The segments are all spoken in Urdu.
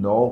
9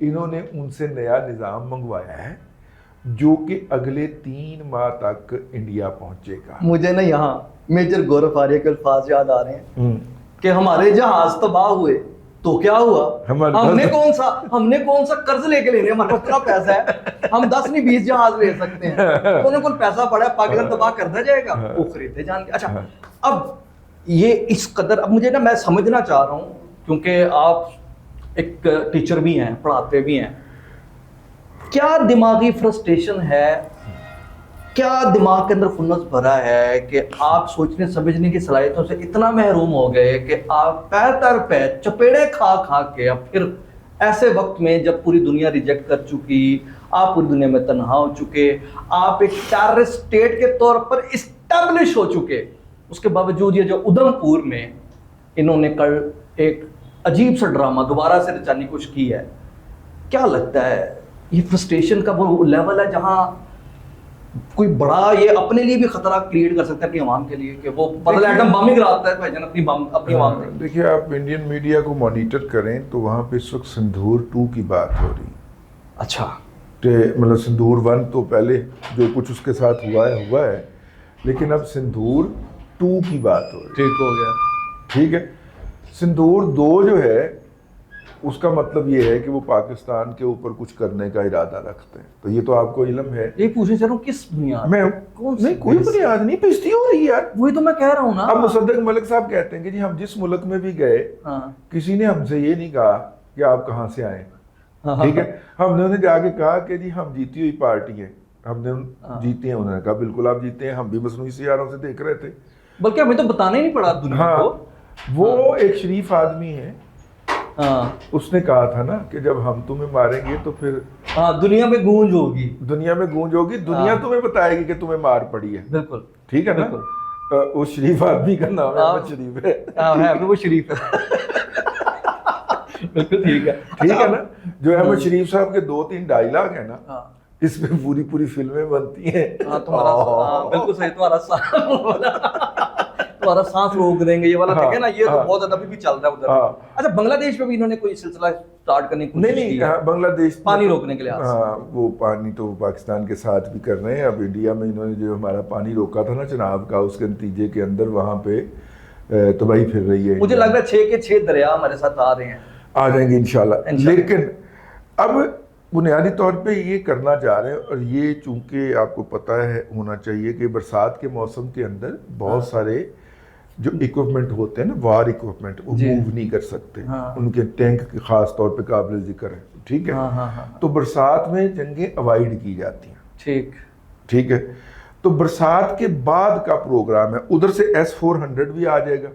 انہوں نے ان سے نیا نظام منگوایا ہے جو کہ اگلے 3 ماہ تک انڈیا پہنچے گا. مجھے نا یہاں میجر گورو فاریہ کے الفاظ یاد آ رہے ہیں کہ ہمارے جہاز تباہ ہوئے تو کیا ہوا, ہم نے کون سا قرض لے کے لینے, ہمارے پاس اتنا پیسہ ہے, ہم 10 نہیں 20 جہاز لے سکتے ہیں, انہوں کو پیسہ پڑا ہے, پاکستان تباہ کرتا جائے گا, وہ خریدتے جان کے. اچھا اب یہ اس قدر, اب مجھے نا میں سمجھنا چاہ رہا ہوں کیونکہ آپ ایک ٹیچر بھی ہیں, پڑھاتے بھی ہیں, کیا دماغی فرسٹریشن ہے, کیا دماغ کے اندر خنس بھرا ہے کہ آپ سوچنے سمجھنے کی صلاحیتوں سے اتنا محروم ہو گئے کہ آپ پیر تر پہ چپیڑے کھا کھا کے اب پھر ایسے وقت میں جب پوری دنیا ریجیکٹ کر چکی, آپ پوری دنیا میں تنہا ہو چکے, آپ ایک ٹیررسٹ اسٹیٹ کے طور پر اسٹیبلش ہو چکے, اس کے باوجود یہ جو ادھم پور میں انہوں نے کل ایک عجیب سا ڈرامہ دوبارہ سے رچانے کی کوشش کی ہے, کیا لگتا ہے یہ فرسٹریشن کا وہ لیول ہے جہاں کوئی بڑا یہ اپنے لیے بھی خطرہ کریٹ کر سکتا ہے اپنی عوام کے لیے کہ وہ بدل ایٹم بم ہی گراتا ہے بھائی جان اپنی عوام سے. دیکھیے آپ انڈین میڈیا کو مانیٹر کریں تو وہاں پہ اس وقت سندھور 2 کی بات ہو رہی. اچھا کہ مطلب سندھور 1 تو پہلے جو کچھ اس کے ساتھ ہوا ہے, لیکن اب سندھور 2 کی بات ہو رہی. ٹھیک ہو گیا, ٹھیک ہے. سندھور 2 جو ہے اس کا مطلب یہ ہے کہ وہ پاکستان کے اوپر کچھ کرنے کا ارادہ رکھتے ہیں. تو یہ تو آپ کو علم ہے. یہ پوچھنا چاہ رہا ہوں کس بنیاد میں نہیں, کوئی بنیاد نہیں, بےزتی ہو رہی ہے یار. وہی تو میں کہہ رہا ہوں نا. اب مصدق ملک صاحب کہتے ہیں کہ جی ہم جس ملک میں بھی گئے کسی نے ہم سے یہ نہیں کہا کہ آپ کہاں سے آئے, ٹھیک ہے. ہم نے انہیں جا کے کہا کہ جی ہم جیتی ہوئی پارٹی ہیں, ہم نے جیتے ہیں. انہوں نے کہا بالکل آپ جیتے ہیں, ہم بھی مصنوعی سیاروں سے دیکھ رہے تھے. بلکہ ہمیں تو بتانا ہی نہیں پڑا دنیا کو. وہ ایک شریف آدمی ہے, اس نے کہا تھا نا کہ جب ہم تمہیں ماریں گے تو پھر دنیا میں گونج ہوگی, دنیا تمہیں بتائے گی کہ تمہیں مار پڑی ہے. بالکل ٹھیک ہے نا. اس شریف آدمی کا نام احمد شریف ہے. وہ شریف ہے, بالکل ٹھیک ہے. ٹھیک ہے نا. جو احمد شریف صاحب کے 2-3 ڈائلاگ ہیں نا, اس میں پوری فلمیں بنتی ہیں. بالکل صحیح, تمہارا سانس روک دیں گے, یہ والا ٹھیک ہے نا. یہ تو بہت زیادہ بھی چل رہا ہے ادھر. اچھا بنگلہ دیش میں بھی انہوں نے کوئی سلسلہ اسٹارٹ کرنے کی کوشش کی ہے. بنگلہ دیش پانی روکنے کے لیے. وہ پانی تو پاکستان کے ساتھ بھی کر رہے ہیں. اب انڈیا میں انہوں نے جو ہمارا پانی روکا تھا نا چناب کا, اس کے نتیجے کے اندر وہاں پہ تباہی پھر رہی ہے. مجھے لگ رہا ہے 6 کے 6 دریا ہمارے ساتھ آ رہے ہیں, آ جائیں گے انشاءاللہ. لیکن اب بنیادی طور پہ یہ کرنا چاہ رہے ہیں, اور یہ چونکہ آپ کو پتہ ہے ہونا چاہیے کہ برسات کے موسم کے اندر بہت سارے جو اکوپمنٹ ہوتے ہیں نا, وار اکوپمنٹ, وہ موو نہیں کر سکتے. ان کے ٹینک خاص طور پہ قابل ذکر ہے. ٹھیک ہے. تو برسات میں جنگیں اوائڈ کی جاتی ہیں. ٹھیک ہے. تو برسات کے بعد کا پروگرام ہے. ادھر سے S-400 بھی آ جائے گا,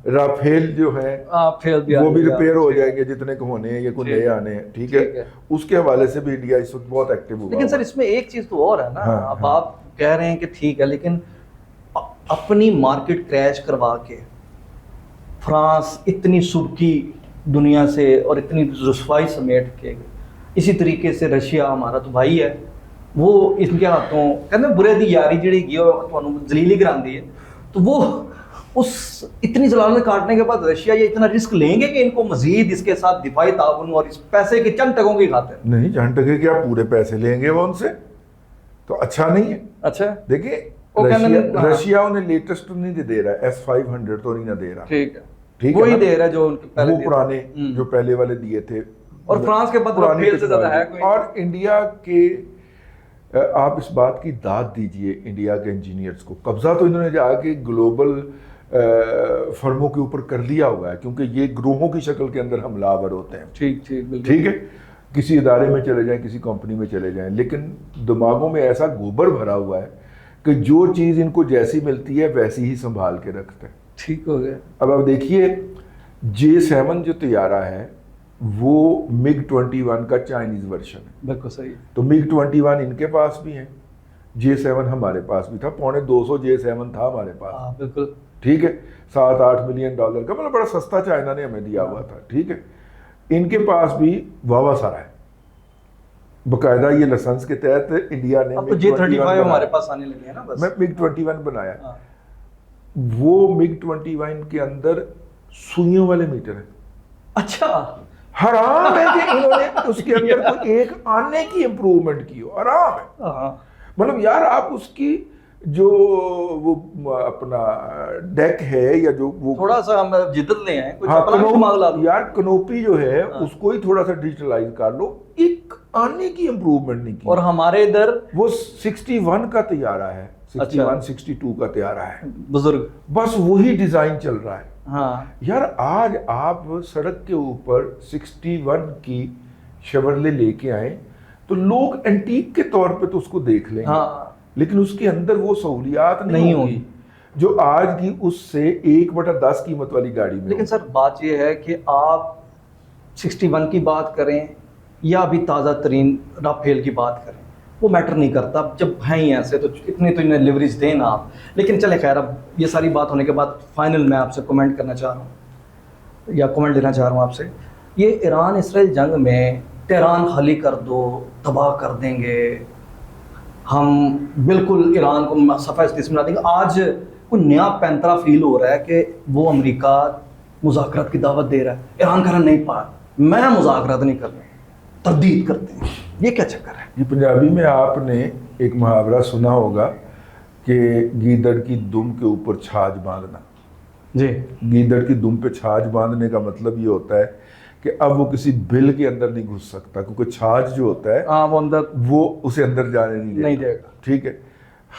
رافیل جو ہے وہ بھی ریپیئر ہو جائیں گے جتنے کو ہونے ہیں, یہ کوئی نئے آنے ہیں. ٹھیک ہے. اس کے حوالے سے بھی انڈیا اس وقت بہت ایکٹیو ہوا. لیکن سر اس میں ایک چیز تو اور ہے نا, اب آپ کہہ رہے ہیں کہ ٹھیک ہے, لیکن اپنی مارکیٹ کریش کروا کے فرانس اتنی سبکی دنیا سے اور اتنی رسوائی سمیٹ کے, اسی طریقے سے رشیا ہمارا تو بھائی ہے, وہ ان کے ہاتھوں کہتے ہیں برے دی یاری جڑی ذلیلی کراندی ہے, تو وہ اس اتنی ضلالت کاٹنے کے بعد رشیا یہ اتنا رسک لیں گے کہ ان کو مزید اس کے ساتھ دفاعی تعاون اور اس پیسے کے چند ٹکوں کی خاطر نہیں, چند ٹکے کیا پورے پیسے لیں گے وہ ان سے, تو اچھا نہیں ہے. اچا دیکھیے رشیا انہیں لیٹسٹ نہیں دے رہا ہے, S-500 تو نہیں دے رہا. ٹھیک ہے, وہی دے رہا ہے جو وہ پرانے جو پہلے والے دیے تھے, اور فرانس کے بعد رافیل سے زیادہ ہے کوئی. اور انڈیا کے آپ اس بات کی داد دیجئے انڈیا کے انجینئرز کو, قبضہ تو انہوں نے جا کے گلوبل فرموں کے اوپر کر لیا ہوا ہے, کیونکہ یہ گروہوں کی شکل کے اندر حملہ آور ہوتے ہیں. ٹھیک ہے. کسی ادارے میں چلے جائیں, کسی کمپنی میں چلے جائیں, لیکن دماغوں میں ایسا گوبر بھرا ہوا ہے کہ جو چیز ان کو جیسی ملتی ہے ویسی ہی سنبھال کے رکھتے ہیں. ٹھیک ہو گیا. اب آپ دیکھیے J-7 جو طیارہ ہے وہ MiG-21 کا چائنیز ورژن ہے. بالکل صحیح. تو MiG-21 ان کے پاس بھی ہیں, J-7 ہمارے پاس بھی تھا, $250 J-7 تھا ہمارے پاس. بالکل. ٹھیک ہے. $7-8 ملین کا, مطلب بڑا سستا چائنا نے ہمیں دیا ہوا تھا. ٹھیک ہے. ان کے پاس بھی واوا سارا ہے, باقاعدہ یہ لائسنس کے تحت انڈیا نے. اب تو J-35 ہمارے پاس آنے لگے ہیں نا بس. میں MiG-21 بنایا. وہ MiG-21 کے اندر سوئیوں والے میٹر ہیں. اچھا. حرام ہے کہ انہوں نے اس کے اندر کوئی ایک آنے کی امپروومنٹ کی ہو، حرام ہے. مطلب یار آپ اس کی جو وہ اپنا ڈیک ہے یا جو وہ تھوڑا سا ہم جدت لے ہیں، کچھ اپنا دماغ لا لو. یار کنوپی جو ہے اس کو ہی تھوڑا سا ڈیجیٹلائز کر لو، ایک آنے کی امپروومنٹ نہیں کی. اور ہمارے ادھر وہ 61 کا طیارہ ہے، 61 62 کا طیارہ ہے بزرگ، بس وہی ڈیزائن چل رہا ہے. ہاں یار آج آپ سڑک کے اوپر 61 کی شیورلے لے کے آئیں تو لوگ اینٹیک کے طور پہ تو اس کو دیکھ لیں گے، ہاں لیکن اس کے اندر وہ سہولیات نہیں ہوگی ہوگی جو آج کی اس سے 1/10 قیمت والی گاڑی میں. لیکن سر بات یہ ہے کہ آپ 61 کی بات کریں یا ابھی تازہ ترین رافیل کی بات کریں، وہ میٹر نہیں کرتا. جب ہیں ہی ایسے تو اتنے تو انہیں لیوریج دیں نا آپ. لیکن چلے خیر، اب یہ ساری بات ہونے کے بعد فائنل میں آپ سے کمنٹ کرنا چاہ رہا ہوں یا کمنٹ لینا چاہ رہا ہوں آپ سے. یہ ایران اسرائیل جنگ میں تہران خالی کر دو، تباہ کر دیں گے، ہم بالکل ایران کو صفحہ اس بنا دیں گے، آج کوئی نیا پینترا فیل ہو رہا ہے کہ وہ امریکہ مذاکرات کی دعوت دے رہا ہے. ایران کہہ رہا نہیں پا میں مذاکرات نہیں کر رہا، تردید کرتے ہیں. یہ کیا چکر ہے؟ یہ پنجابی میں آپ نے ایک محاورہ سنا ہوگا کہ گیدڑ کی دم کے اوپر چھاج باندھنا. جی گیدڑ کی دم پہ چھاج باندھنے کا مطلب یہ ہوتا ہے کہ اب وہ کسی بل کے اندر نہیں گھس سکتا، کیونکہ چھاج جو ہوتا ہے وہ اندر وہ اسے اندر جانے نہیں دے گا. ٹھیک ہے،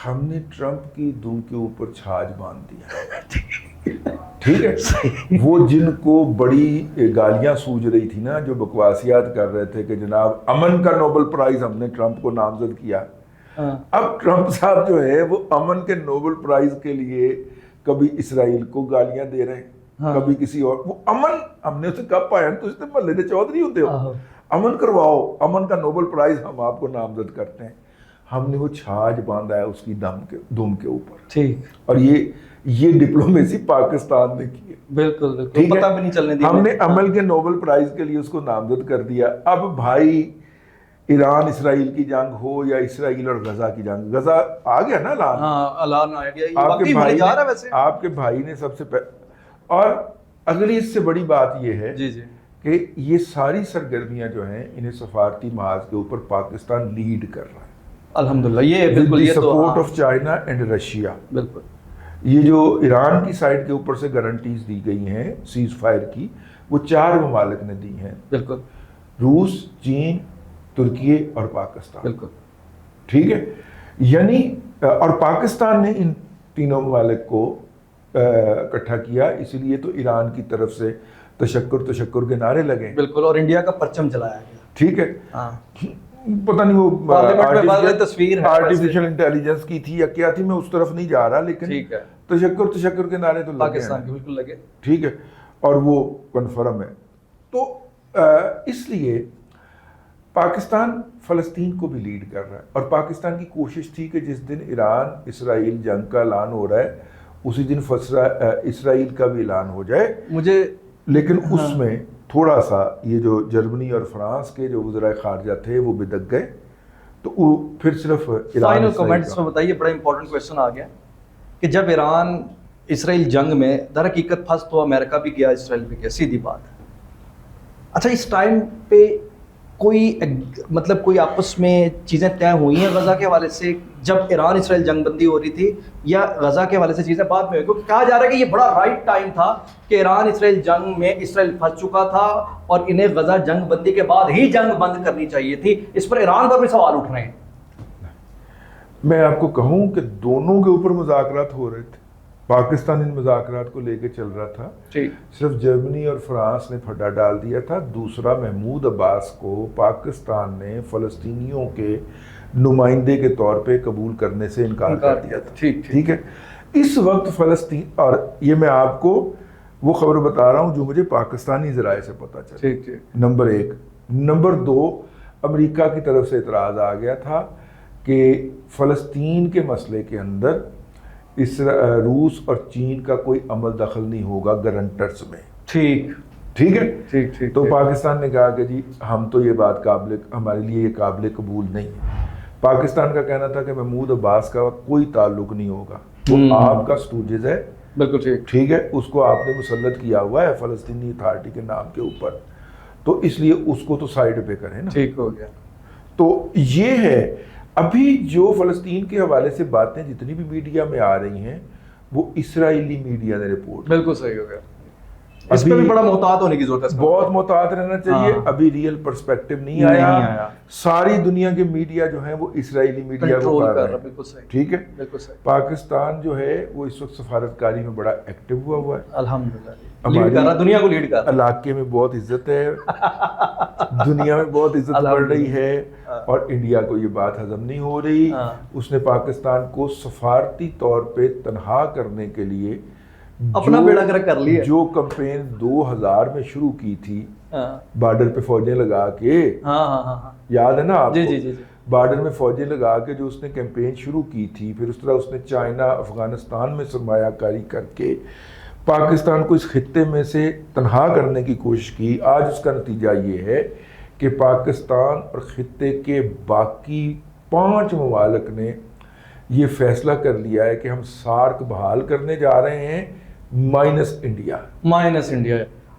ہم نے ٹرمپ کی دم کے اوپر چھاج باندھ دیا. ٹھیک ہے، وہ جن کو بڑی گالیاں سوج رہی تھی نا، جو بکواسیات کر رہے تھے کہ جناب امن کا نوبل پرائز ہم نے ٹرمپ کو نامزد کیا. اب ٹرمپ صاحب جو ہے وہ امن کے نوبل پرائز کے لیے کبھی اسرائیل کو گالیاں دے رہے ہیں، کبھی کسی اور. وہ امن ہم نے اسے کب پایا؟ تو اس نے محلے دے چودھری ہوتے ہو، امن کرواؤ، امن کا نوبل پرائز ہم آپ کو نامزد کرتے ہیں. ہم نے وہ چھاج باندھا ہے اس کی دم کے اوپر. ٹھیک. اور یہ ڈپلومیسی پاکستان نے کی ہے. بالکل بالکل، پتہ بھی نہیں چلنے دیا. ہم نے امن کے نوبل پرائز کے لیے اس کو نامزد کر دیا. اب بھائی ایران اسرائیل کی جنگ ہو یا اسرائیل اور غزہ کی جنگ، غزہ آ گیا نا اعلان. اعلان آ گیا. آپ کے بھائی نے سب سے اور اگلی اس سے بڑی بات یہ ہے کہ یہ ساری سرگرمیاں جو ہیں انہیں سفارتی محاذ کے اوپر پاکستان لیڈ کر رہا ہے الحمدللہ. یہ بالکل یہ support of China and Russia. بالکل یہ جو ایران کی سائڈ کے اوپر سے گارنٹیز دی گئی ہیں سیز فائر کی، وہ 4 ممالک نے دی ہیں. بالکل. روس، چین، ترکی اور پاکستان. بالکل ٹھیک ہے، یعنی اور پاکستان نے ان تینوں ممالک کو اکٹھا کیا، اسی لیے تو ایران کی طرف سے تشکر کے نعرے لگے. بالکل. اور انڈیا کا پرچم جلایا گیا. ٹھیک ہے، پتہ نہیں وہ آرٹیفیشل انٹیلیجنس کی تھی یا کیا تھی، میں اس طرف نہیں جا رہا، لیکن تشکر کے نعرے تو پاکستان کے بالکل لگے. ٹھیک ہے، اور وہ کنفرم ہے. تو اس لیے پاکستان فلسطین کو بھی لیڈ کر رہا ہے. اور پاکستان کی کوشش تھی کہ جس دن ایران اسرائیل جنگ کا اعلان ہو رہا ہے اسی دن اسرائیل کا بھی اعلان ہو جائے. لیکن اس میں تھوڑا سا یہ جو جرمنی اور فرانس کے جو وزراء خارجہ تھے وہ بدک گئے، تو وہ پھر صرف فائنل کمنٹس میں بتائیے. بڑا امپورٹنٹ کویسچن آ گیا کہ جب ایران اسرائیل جنگ میں در حقیقت پھنس تو امریکہ بھی گیا، اسرائیل بھی گیا، سیدھی بات ہے. اچھا، اس ٹائم پہ کوئی آپس میں چیزیں طے ہوئی ہیں غزہ کے حوالے سے جب ایران اسرائیل جنگ بندی ہو رہی تھی، یا غزہ کے حوالے سے چیزیں بعد میں ہوئی؟ کیونکہ کہا جا رہا ہے کہ یہ بڑا رائٹ ٹائم تھا کہ ایران اسرائیل جنگ میں اسرائیل پھنس چکا تھا اور انہیں غزہ جنگ بندی کے بعد ہی جنگ بند کرنی چاہیے تھی. اس پر ایران پر بھی سوال اٹھ رہے ہیں. میں آپ کو کہوں کہ دونوں کے اوپر مذاکرات ہو رہے تھے. پاکستان ان مذاکرات کو لے کے چل رہا تھا، صرف جرمنی اور فرانس نے پھڈا ڈال دیا تھا. دوسرا، محمود عباس کو پاکستان نے فلسطینیوں کے نمائندے کے طور پہ قبول کرنے سے انکار کر دیا تھا. ٹھیک ہے، اس وقت فلسطین، اور یہ میں آپ کو وہ خبر بتا رہا ہوں جو مجھے پاکستانی ذرائع سے پتہ چلا. نمبر 1. نمبر 2، امریکہ کی طرف سے اعتراض آ گیا تھا کہ فلسطین کے مسئلے کے اندر روس اور چین کا کوئی عمل دخل نہیں ہوگا گارنٹرز میں. ٹھیک ہے. تو پاکستان نے کہا کہ جی ہم تو یہ بات ہمارے لیے یہ قابل قبول نہیں ہے. پاکستان کا کہنا تھا کہ محمود عباس کا کوئی تعلق نہیں ہوگا، وہ آپ کا سٹوجز ہے. بالکل ٹھیک ہے، اس کو آپ نے مسلط کیا ہوا ہے فلسطینی اتھارٹی کے نام کے اوپر. تو اس لیے اس کو تو سائڈ پہ کریں نا. ٹھیک ہو گیا. تو یہ ہے ابھی جو فلسطین کے حوالے سے باتیں جتنی بھی میڈیا میں آ رہی ہیں وہ اسرائیلی میڈیا نے رپورٹ. بالکل صحیح ہو گیا. اس پہ بھی بڑا محتاط ہونے کی ضرورت ہے. بہت محتاط رہنا چاہیے. ابھی ریئل پرسپیکٹو نہیں آیا. ساری دنیا کے میڈیا جو ہیں وہ اسرائیلی میڈیا کو کر رہا ہے. بالکل صحیح. ٹھیک ہے. بالکل صحیح. پاکستان جو ہے وہ اس وقت سفارتکاری میں بڑا ایکٹیو ہوا ہے. الحمدللہ لیڈ کر رہا, دنیا کو لیڈ کر رہا. علاقے میں بہت عزت ہے, دنیا میں بہت عزت بڑھ رہی ہے, اور انڈیا کو یہ بات ہضم نہیں ہو رہی. اس نے پاکستان کو سفارتی طور پہ تنہا کرنے کے لیے اپنا بیڑا گرک کر لیا. جو کمپین 2000 میں شروع کی تھی بارڈر پہ فوجیں لگا کے, یاد ہے نا آپ کو, بارڈر میں فوجیں لگا کے جو اس نے کیمپین شروع کی تھی, پھر اس طرح اس نے چائنا افغانستان میں سرمایہ کاری کر کے پاکستان کو اس خطے میں سے تنہا کرنے کی کوشش کی. آج اس کا نتیجہ یہ ہے کہ پاکستان اور خطے کے باقی 5 ممالک نے یہ فیصلہ کر لیا ہے کہ ہم سارک بحال کرنے جا رہے ہیں مائنس انڈیا.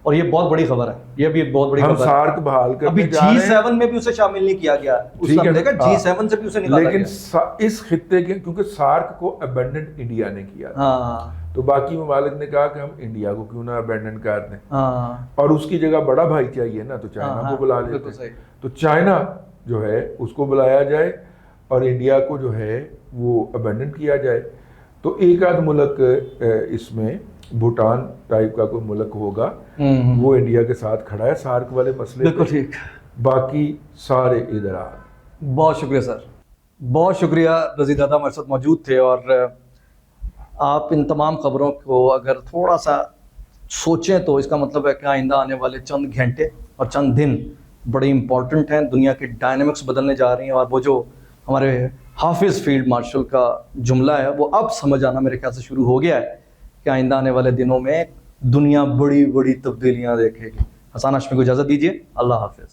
اور یہ بہت بڑی خبر ہے, یہ بھی بہت بڑی خبر ہے. ہم سارک بحال کرنے جا رہے ہیں. G7 میں بھی اسے شامل نہیں کیا گیا. اس نے دیکھا G7 سے بھی اسے نکالا گیا. لیکن اس خطے کے کیونکہ سارک کو ابینڈنڈ انڈیا نے کیا تھا, تو باقی ممالک نے کہا کہ ہم انڈیا کو کیوں نہ ابینڈن کر دیں, اور اس کی جگہ بڑا بھائی چاہیے نا, تو چائنا کو بلا لیتے. تو چائنا جو ہے اس کو بلایا جائے اور انڈیا کو جو ہے وہ ابینڈن کیا جائے. تو ایک آدھ ملک اس میں بھوٹان ٹائپ کا کوئی ملک ہوگا, وہ انڈیا کے ساتھ کھڑا ہے سارک والے مسئلے پہ. باقی سارے ادھر آ. بہت شکریہ سر, بہت شکریہ. رضی دادا ہمارے ساتھ موجود تھے, اور آپ ان تمام خبروں کو اگر تھوڑا سا سوچیں تو اس کا مطلب ہے کہ آئندہ آنے والے چند گھنٹے اور چند دن بڑے امپورٹنٹ ہیں. دنیا کے ڈائنامکس بدلنے جا رہی ہیں, اور وہ جو ہمارے حافظ فیلڈ مارشل کا جملہ ہے وہ اب سمجھ آنا میرے خیال سے شروع ہو گیا ہے کہ آئندہ آنے والے دنوں میں دنیا بڑی بڑی تبدیلیاں دیکھے گی. حسان ہاشمی کو اجازت دیجیے. اللہ حافظ.